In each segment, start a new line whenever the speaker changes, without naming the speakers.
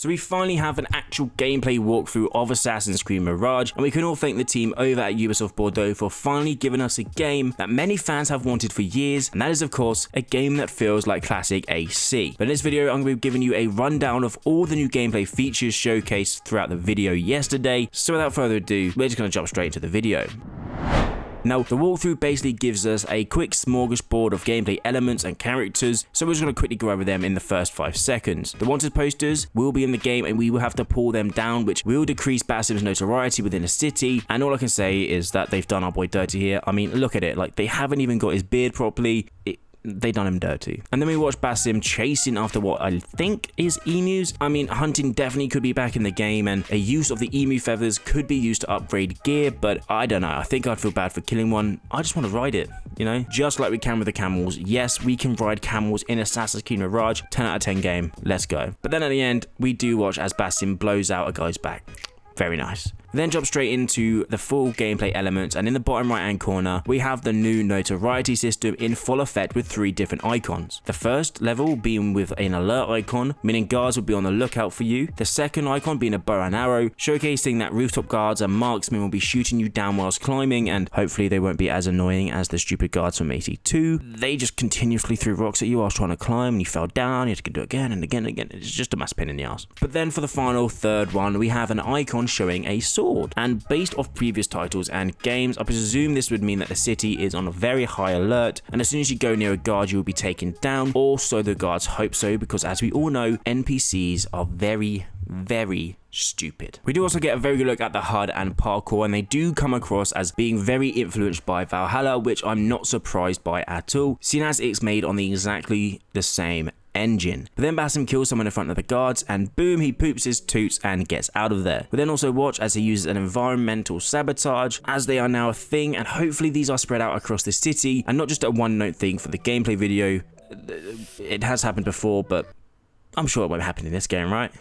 So we finally have an actual gameplay walkthrough of Assassin's Creed Mirage, and we can all thank the team over at Ubisoft Bordeaux for finally giving us a game that many fans have wanted for years, and that is of course a game that feels like classic AC. But in this video I'm going to be giving you a rundown of all the new gameplay features showcased throughout the video yesterday, so without further ado, we're just going to jump straight into the video. Now, the walkthrough basically gives us a quick smorgasbord of gameplay elements and characters, so we're just going to quickly go over them in the first 5 seconds. The wanted posters will be in the game and we will have to pull them down, which will decrease Basim's notoriety within the city, and all I can say is that they've done our boy dirty here. I mean, look at it, like they haven't even got his beard properly. They done him dirty. And then we watch Basim chasing after what I think is emus. I mean, hunting definitely could be back in the game, and a use of the emu feathers could be used to upgrade gear, but I don't know. I think I'd feel bad for killing one. I just want to ride it, you know? Just like we can with the camels. Yes, we can ride camels in Assassin's Creed Mirage. 10 out of 10 game. Let's go. But then at the end, we do watch as Basim blows out a guy's back. Very nice. Then jump straight into the full gameplay elements, and in the bottom right hand corner we have the new notoriety system in full effect with 3 different icons. The first level being with an alert icon, meaning guards will be on the lookout for you. The second icon being a bow and arrow, showcasing that rooftop guards and marksmen will be shooting you down whilst climbing, and hopefully they won't be as annoying as the stupid guards from 82. They just continuously threw rocks at you whilst trying to climb, and you fell down, you had to do it again and again and again. It's just a mass pain in the ass. But then for the final third one, we have an icon showing a sword. And based off previous titles and games, I presume this would mean that the city is on a very high alert, and as soon as you go near a guard you will be taken down, or so the guards hope so, because as we all know, NPCs are very stupid. We do also get a very good look at the HUD and parkour, and they do come across as being very influenced by Valhalla, which I'm not surprised by at all, seeing as it's made on exactly the same engine. But then Basim kills someone in front of the guards, and boom, he poops his toots and gets out of there. We then also watch as he uses an environmental sabotage, as they are now a thing, and hopefully these are spread out across the city and not just a one-note thing for the gameplay video. It has happened before, but I'm sure it won't happen in this game, right?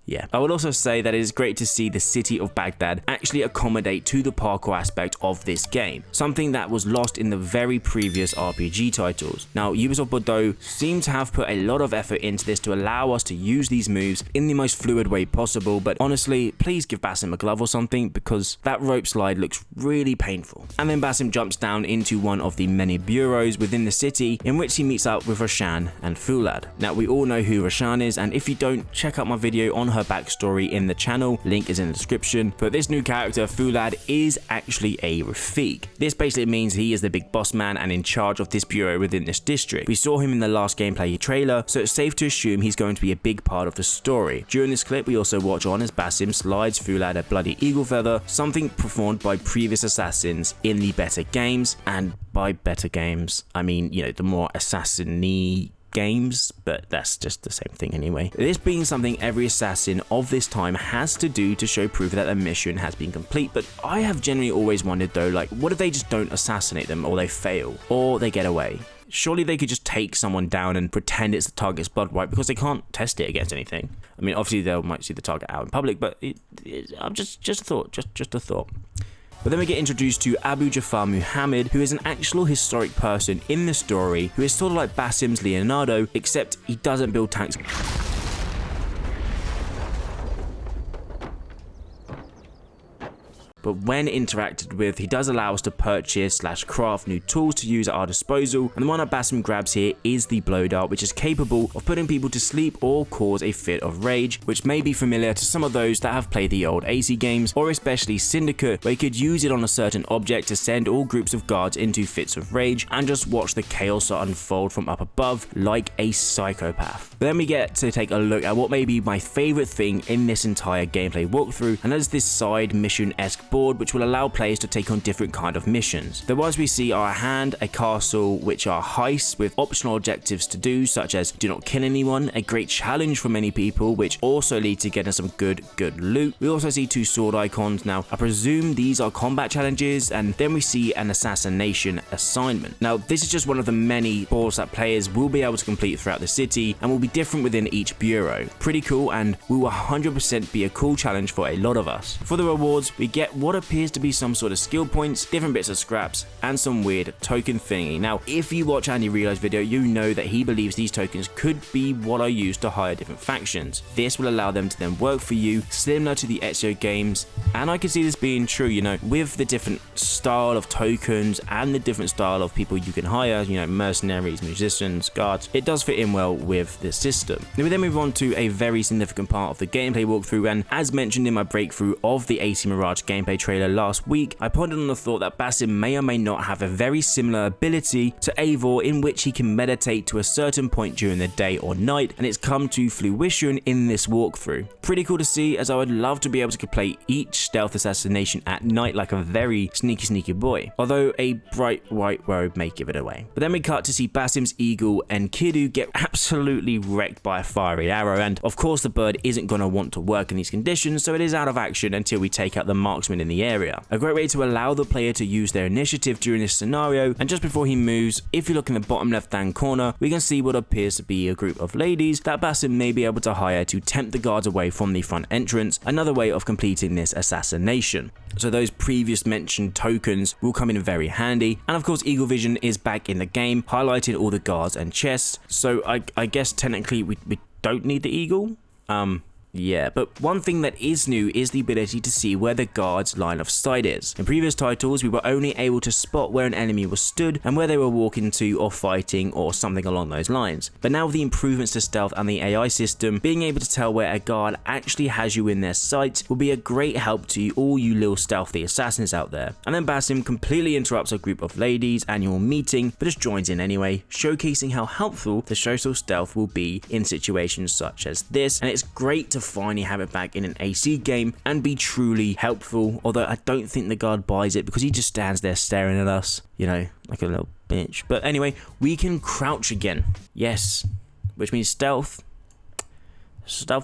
Yeah. I would also say that it is great to see the city of Baghdad actually accommodate to the parkour aspect of this game, something that was lost in the very previous RPG titles. Now, Ubisoft Bordeaux seem to have put a lot of effort into this to allow us to use these moves in the most fluid way possible, but honestly, please give Basim a glove or something, because that rope slide looks really painful. And then Basim jumps down into one of the many bureaus within the city, in which he meets up with Roshan and Foulad. Now, we all know who Roshan is, and if you don't, check out my video on her backstory in the channel, link is in the description. But this new character, Foulad, is actually a Rafiq. This basically means he is the big boss man and in charge of this bureau within this district. We saw him in the last gameplay trailer, so it's safe to assume he's going to be a big part of the story. During this clip, we also watch on as Basim slides Foulad a bloody eagle feather, something performed by previous assassins in the better games, and by better games, I mean, you know, the more assassin-y games, but that's just the same thing anyway. This being something every assassin of this time has to do to show proof that the mission has been complete, but I have generally always wondered though, like, what if they just don't assassinate them, or they fail, or they get away? Surely they could just take someone down and pretend it's the target's blood, right? Because they can't test it against anything. I mean, obviously they might see the target out in public, but I'm just a thought, just a thought. But then we get introduced to Abu Jafar Muhammad, who is an actual historic person in the story, who is sort of like Basim's Leonardo, except he doesn't build tanks. But when interacted with, he does allow us to purchase / craft new tools to use at our disposal, and the one that Basim grabs here is the blow dart, which is capable of putting people to sleep or cause a fit of rage, which may be familiar to some of those that have played the old AC games, or especially Syndicate, where you could use it on a certain object to send all groups of guards into fits of rage and just watch the chaos unfold from up above like a psychopath. But then we get to take a look at what may be my favorite thing in this entire gameplay walkthrough, and that is this side mission-esque board, which will allow players to take on different kind of missions. The ones we see are a hand, a castle, which are heists with optional objectives to do, such as do not kill anyone, a great challenge for many people, which also lead to getting some good loot. We also see 2 sword icons. Now, I presume these are combat challenges, and then we see an assassination assignment. Now, this is just one of the many boards that players will be able to complete throughout the city, and will be different within each bureau. Pretty cool, and will 100% be a cool challenge for a lot of us. For the rewards, we get what appears to be some sort of skill points, different bits of scraps, and some weird token thingy. Now, if you watch Andy Reali's video, you know that he believes these tokens could be what are used to hire different factions. This will allow them to then work for you, similar to the Ezio games, and I can see this being true, you know, with the different style of tokens and the different style of people you can hire, you know, mercenaries, musicians, guards. It does fit in well with the system. Then we move on to a very significant part of the gameplay walkthrough, and as mentioned in my breakthrough of the AC Mirage gameplay trailer last week, I pondered on the thought that Basim may or may not have a very similar ability to Eivor, in which he can meditate to a certain point during the day or night, and it's come to fruition in this walkthrough. Pretty cool to see, as I would love to be able to complete each stealth assassination at night like a very sneaky boy, although a bright white robe may give it away. But then we cut to see Basim's eagle and Kidu get absolutely wrecked by a fiery arrow, and of course the bird isn't going to want to work in these conditions, so it is out of action until we take out the marksman in the area. A great way to allow the player to use their initiative during this scenario, and just before he moves, if you look in the bottom left hand corner, we can see what appears to be a group of ladies that Basim may be able to hire to tempt the guards away from the front entrance, another way of completing this assassination. So those previous mentioned tokens will come in very handy, and of course Eagle Vision is back in the game, highlighting all the guards and chests, so I guess technically we don't need the eagle? Yeah, but one thing that is new is the ability to see where the guard's line of sight is. In previous titles, we were only able to spot where an enemy was stood and where they were walking to or fighting or something along those lines. But now with the improvements to stealth and the AI system, being able to tell where a guard actually has you in their sights will be a great help to all you little stealthy assassins out there. And then Basim completely interrupts a group of ladies' annual meeting, but just joins in anyway, showcasing how helpful the social stealth will be in situations such as this, and it's great to finally have it back in an AC game and be truly helpful, although I don't think the guard buys it because he just stands there staring at us, you know, like a little bitch. But anyway, we can crouch again, yes, which means stealth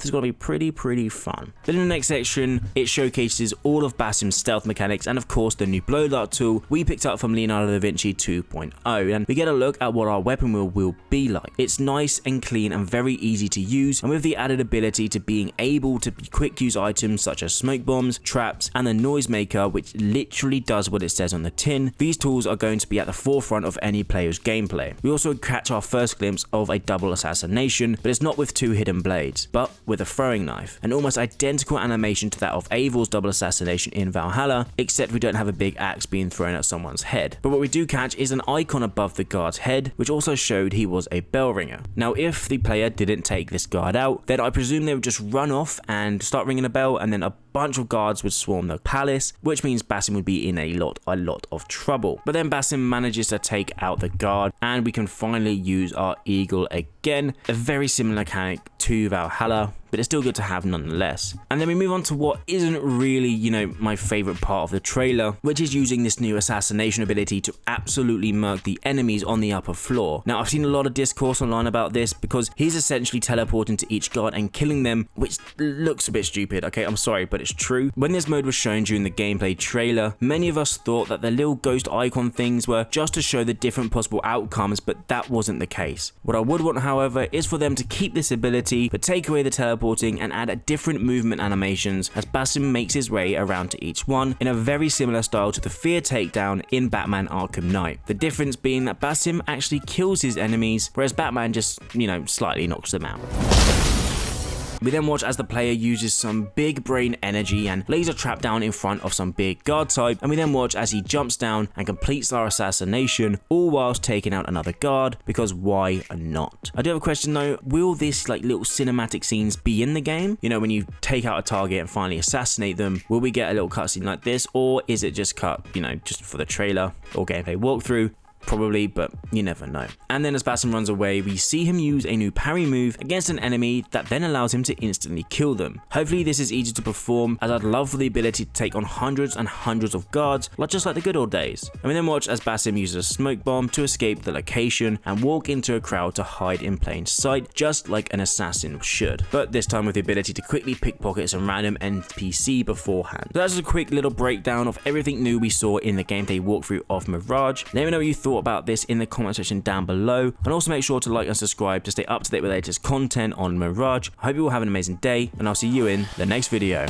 is going to be pretty fun. Then in the next section, it showcases all of Basim's stealth mechanics and of course the new blow dart tool we picked up from Leonardo da Vinci 2.0, and we get a look at what our weapon wheel will be like. It's nice and clean and very easy to use, and with the added ability to being able to quick use items such as smoke bombs, traps, and the noisemaker, which literally does what it says on the tin, these tools are going to be at the forefront of any player's gameplay. We also catch our first glimpse of a double assassination, but it's not with two hidden blades, but with a throwing knife, an almost identical animation to that of Eivor's double assassination in Valhalla, except we don't have a big axe being thrown at someone's head. But what we do catch is an icon above the guard's head, which also showed he was a bell ringer. Now if the player didn't take this guard out, then I presume they would just run off and start ringing a bell, and then a bunch of guards would swarm the palace, which means Basim would be in a lot of trouble. But then Basim manages to take out the guard, and we can finally use our eagle again, a very similar mechanic to Valhalla, but it's still good to have nonetheless. And then we move on to what isn't really, you know, my favorite part of the trailer, which is using this new assassination ability to absolutely murk the enemies on the upper floor. Now I've seen a lot of discourse online about this because he's essentially teleporting to each guard and killing them, which looks a bit stupid, okay, I'm sorry, but it's true. When this mode was shown during the gameplay trailer, many of us thought that the little ghost icon things were just to show the different possible outcomes, but that wasn't the case. What I would want, however, is for them to keep this ability, but take away the teleporting and add a different movement animations as Basim makes his way around to each one in a very similar style to the Fear takedown in Batman Arkham Knight. The difference being that Basim actually kills his enemies, whereas Batman just, you know, slightly knocks them out. We then watch as the player uses some big brain energy and lays a trap down in front of some big guard type, and we then watch as he jumps down and completes our assassination, all whilst taking out another guard, because why not? I do have a question though, will this like little cinematic scenes be in the game? You know, when you take out a target and finally assassinate them, will we get a little cutscene like this, or is it just cut, you know, just for the trailer or gameplay walkthrough? Probably, but you never know. And then as Basim runs away, we see him use a new parry move against an enemy that then allows him to instantly kill them. Hopefully this is easy to perform, as I'd love for the ability to take on hundreds and hundreds of guards, just like the good old days. And we then watch as Basim uses a smoke bomb to escape the location and walk into a crowd to hide in plain sight, just like an assassin should. But this time with the ability to quickly pickpocket some random NPC beforehand. So that's just a quick little breakdown of everything new we saw in the gameplay walkthrough of Mirage. Let me know what you thought about this in the comment section down below, and also make sure to like and subscribe to stay up to date with the latest content on Mirage. I hope you all have an amazing day, and I'll see you in the next video.